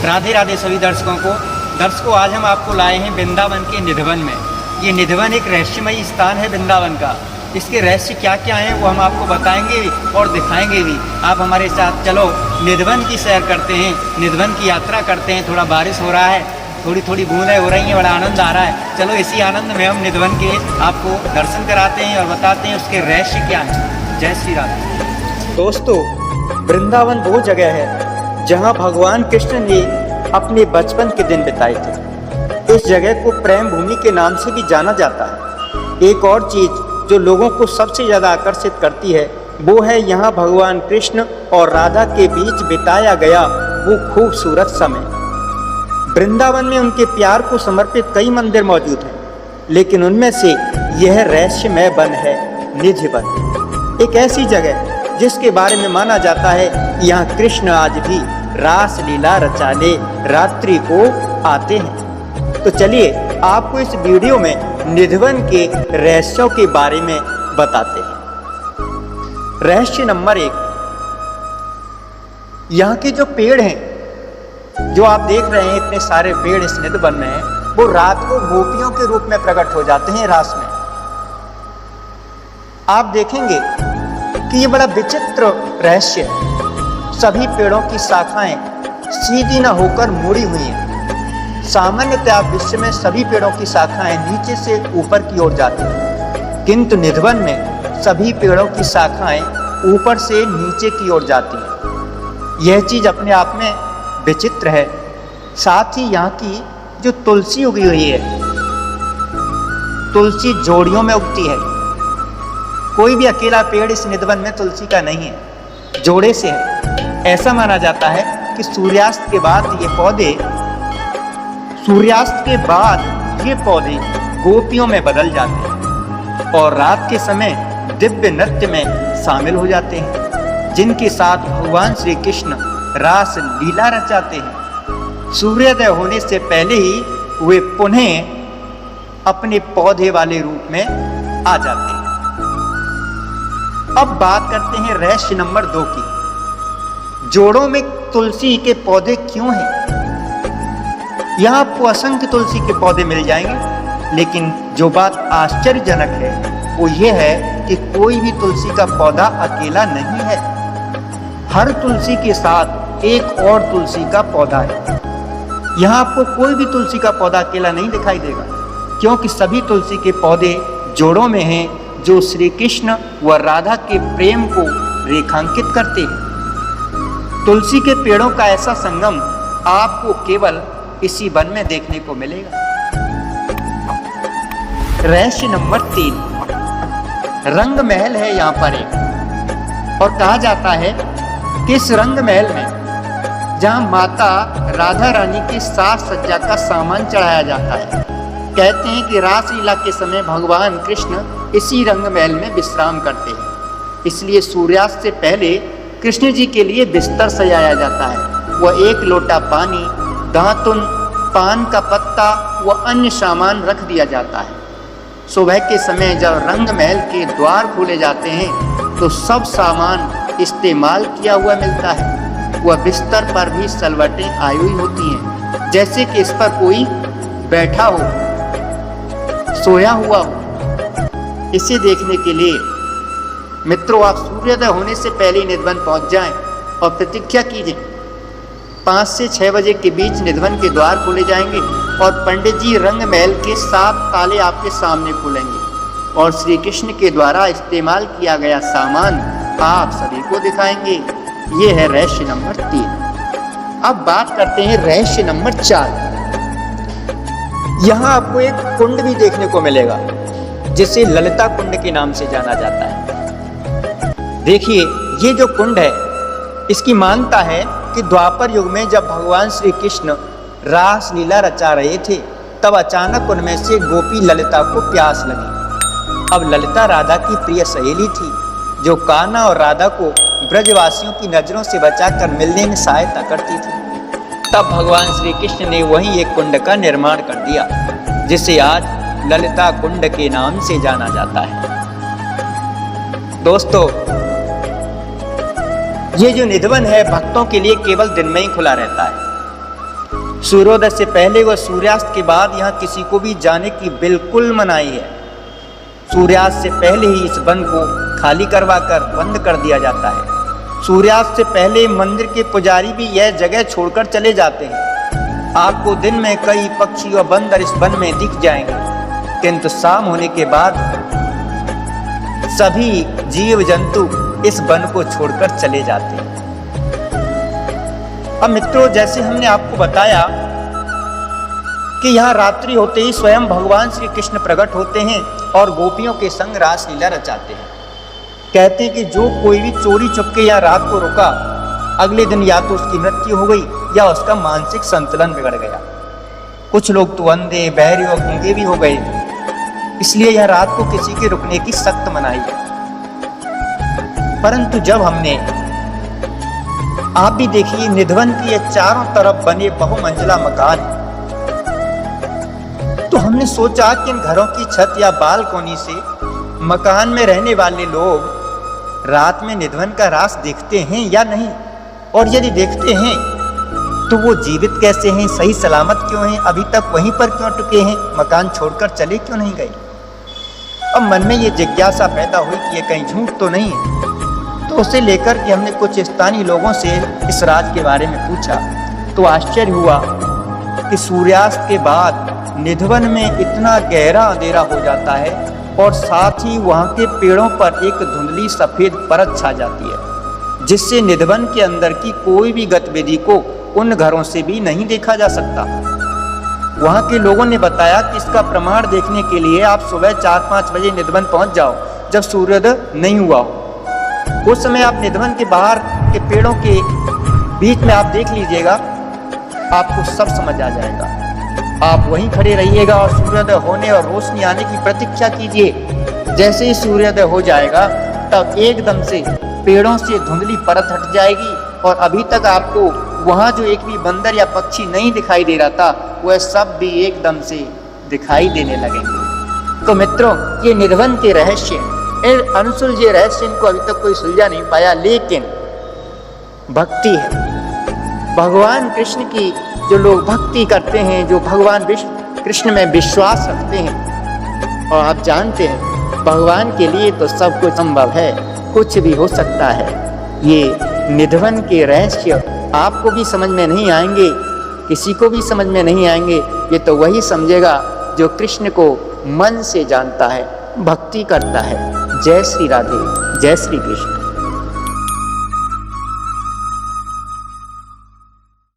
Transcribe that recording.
राधे राधे सभी दर्शकों, आज हम आपको लाए हैं वृंदावन के निधिवन में। ये निधिवन एक रहस्यमयी स्थान है वृंदावन का। इसके रहस्य क्या क्या हैं वो हम आपको बताएंगे और दिखाएंगे भी। आप हमारे साथ चलो निधिवन की सैर करते हैं, निधिवन की यात्रा करते हैं। थोड़ा बारिश हो रहा है, थोड़ी थोड़ी बूंदें हो रही हैं, बड़ा आनंद आ रहा है। चलो इसी आनंद में हम निधिवन के आपको दर्शन कराते हैं और बताते हैं उसके रहस्य क्या हैं। जय श्री राधे। दोस्तों, वृंदावन वो जगह है जहाँ भगवान कृष्ण ने अपने बचपन के दिन बिताए थे। इस जगह को प्रेम भूमि के नाम से भी जाना जाता है। एक और चीज जो लोगों को सबसे ज़्यादा आकर्षित करती है वो है यहाँ भगवान कृष्ण और राधा के बीच बिताया गया वो खूबसूरत समय। वृंदावन में उनके प्यार को समर्पित कई मंदिर मौजूद हैं, लेकिन उनमें से यह रहस्यमय वन है निधिवन। एक ऐसी जगह जिसके बारे में माना जाता है कि यहाँ कृष्ण आज भी रास लीला रचाने रात्रि को आते हैं। तो चलिए आपको इस वीडियो में निधिवन के रहस्यों के बारे में बताते हैं। रहस्य नंबर 1, यहाँ के जो पेड़ हैं, जो आप देख रहे हैं इतने सारे पेड़ इस निधिवन में हैं, वो रात को गोपियों के रूप में प्रकट हो जाते हैं रास में। आप देखेंगे कि ये बड़ा विचित्र रहस्य है। सभी पेड़ों की शाखाएं सीधी न होकर मुड़ी हुई हैं। सामान्यतः विश्व में सभी पेड़ों की शाखाएं नीचे से ऊपर की ओर जाती हैं, किंतु निधिवन में सभी पेड़ों की शाखाएं ऊपर से नीचे की ओर जाती हैं। यह चीज अपने आप में विचित्र है। साथ ही यहाँ की जो तुलसी उगी हुई है, तुलसी जोड़ियों में उगती है। कोई भी अकेला पेड़ इस निधिवन में तुलसी का नहीं है, जोड़े से है। ऐसा माना जाता है कि सूर्यास्त के बाद ये पौधे गोपियों में बदल जाते हैं और रात के समय दिव्य नृत्य में शामिल हो जाते हैं, जिनके साथ भगवान श्री कृष्ण रास लीला रचाते हैं। सूर्योदय होने से पहले ही वे पुनः अपने पौधे वाले रूप में आ जाते हैं। अब बात करते हैं रहस्य नंबर 2 की। जोड़ों में तुलसी के पौधे क्यों हैं? यहाँ आपको असंख्य तुलसी के पौधे मिल जाएंगे, लेकिन जो बात आश्चर्यजनक है वो ये है कि कोई भी तुलसी का पौधा अकेला नहीं है। हर तुलसी के साथ एक और तुलसी का पौधा है। यहाँ आपको कोई भी तुलसी का पौधा अकेला नहीं दिखाई देगा, क्योंकि सभी तुलसी के पौधे जोड़ों में हैं, जो श्री कृष्ण व राधा के प्रेम को रेखांकित करते हैं। तुलसी के पेड़ों का ऐसा संगम आपको केवल इसी वन में देखने को मिलेगा। रहस्य नंबर 3, रंग महल है यहाँ पर एक, और कहा जाता है कि इस रंग महल में जहाँ माता राधा रानी की साज सज्जा का सामान चढ़ाया जाता है। कहते हैं कि रासलीला के समय भगवान कृष्ण इसी रंग महल में विश्राम करते हैं, इसलिए सूर्यास्त से पहले कृष्ण जी के लिए बिस्तर सजाया जाता है। वह एक लोटा पानी, दातुन, पान का पत्ता व अन्य सामान रख दिया जाता है। सुबह के समय जब रंग महल के द्वार खोले जाते हैं तो सब सामान इस्तेमाल किया हुआ मिलता है। वह बिस्तर पर भी सलवटें आई हुई होती हैं, जैसे कि इस पर कोई बैठा हो, सोया हुआ हो। इसे देखने के लिए मित्रों आप सूर्योदय होने से पहले निधिवन पहुंच जाएं और प्रतीक्षा कीजिए। 5 से 6 बजे के बीच निधिवन के द्वार खोले जाएंगे और पंडित जी रंग महल के 7 ताले आपके सामने खोलेंगे और श्री कृष्ण के द्वारा इस्तेमाल किया गया सामान आप सभी को दिखाएंगे। ये है रहस्य नंबर 3। अब बात करते हैं रहस्य नंबर 4। यहाँ आपको एक कुंड भी देखने को मिलेगा, जिसे ललिता कुंड के नाम से जाना जाता है। देखिए ये जो कुंड है, इसकी मान्यता है कि द्वापर युग में जब भगवान श्री कृष्ण रास लीला रचा रहे थे, तब अचानक उनमें से गोपी ललिता को प्यास लगी। अब ललिता राधा की प्रिय सहेली थी, जो कान्हा और राधा को ब्रजवासियों की नजरों से बचाकर मिलने में सहायता करती थी। तब भगवान श्री कृष्ण ने वहीं एक कुंड का निर्माण कर दिया, जिसे आज ललिता कुंड के नाम से जाना जाता है। दोस्तों, ये जो निधिवन है भक्तों के लिए केवल दिन में ही खुला रहता है। सूर्योदय से पहले व सूर्यास्त के बाद यहाँ किसी को भी जाने की बिल्कुल मनाही है। सूर्यास्त से पहले ही इस वन को खाली करवा कर बंद कर दिया जाता है। सूर्यास्त से पहले मंदिर के पुजारी भी यह जगह छोड़कर चले जाते हैं। आपको दिन में कई पक्षी व बंदर इस वन में दिख जाएंगे, किंतु शाम होने के बाद सभी जीव जंतु इस वन को छोड़कर चले जाते हैं। अब मित्रों, जैसे हमने आपको बताया कि यहाँ रात्रि होते ही स्वयं भगवान श्री कृष्ण प्रकट होते हैं और गोपियों के संग रासलीला रचाते हैं। कहते हैं कि जो कोई भी चोरी चुपके या रात को रुका, अगले दिन या तो उसकी मृत्यु हो गई या उसका मानसिक संतुलन बिगड़ गया। कुछ लोग तो अंधे, बहरे और गूंगे भी हो गए। इसलिए यह रात को किसी के रुकने की सख्त मनाही है। परंतु जब हमने, आप भी देखिए, निधवन की ये चारों तरफ बने बहुमंजिला मकान, तो हमने सोचा कि इन घरों की छत या बालकोनी से मकान में रहने वाले लोग रात में निधवन का रास देखते हैं या नहीं, और यदि देखते हैं तो वो जीवित कैसे हैं, सही सलामत क्यों हैं, अभी तक वहीं पर क्यों टिके हैं, मकान छोड़कर चले क्यों नहीं गए। अब मन में ये जिज्ञासा पैदा हुई कि ये कहीं झूठ तो नहीं है। तो उसे लेकर के हमने कुछ स्थानीय लोगों से इस राज के बारे में पूछा, तो आश्चर्य हुआ कि सूर्यास्त के बाद निधवन में इतना गहरा अंधेरा हो जाता है और साथ ही वहाँ के पेड़ों पर एक धुंधली सफेद परत छा जाती है, जिससे निधवन के अंदर की कोई भी गतिविधि को उन घरों से भी नहीं देखा जा सकता। वहाँ के लोगों ने बताया कि इसका प्रमाण देखने के लिए आप सुबह 4-5 बजे निधवन पहुँच जाओ, जब सूर्योदय नहीं हुआ हो। उस समय आप निधवन के बाहर के पेड़ों के बीच में आप देख लीजिएगा, आपको सब समझ आ जाएगा। आप वहीं खड़े रहिएगा और सूर्योदय होने और रोशनी आने की प्रतीक्षा कीजिए। जैसे ही सूर्योदय हो जाएगा तब एकदम से पेड़ों से धुंधली परत हट जाएगी और अभी तक आपको वहाँ जो एक भी बंदर या पक्षी नहीं दिखाई दे रहा था, वह सब भी एकदम से दिखाई देने लगेंगे। तो मित्रों, ये निधवन के रहस्य, अनसुलझे रहस्य, इनको अभी तक कोई सुलझा नहीं पाया, लेकिन भक्ति है। भगवान कृष्ण की जो लोग भक्ति करते हैं, जो भगवान कृष्ण में विश्वास रखते हैं, और आप जानते हैं भगवान के लिए तो सब कुछ संभव है, कुछ भी हो सकता है। ये निधवन के रहस्य आपको भी समझ में नहीं आएंगे, किसी को भी समझ में नहीं आएंगे। ये तो वही समझेगा जो कृष्ण को मन से जानता है, भक्ति करता है। जय श्री राधे, जय श्री कृष्ण।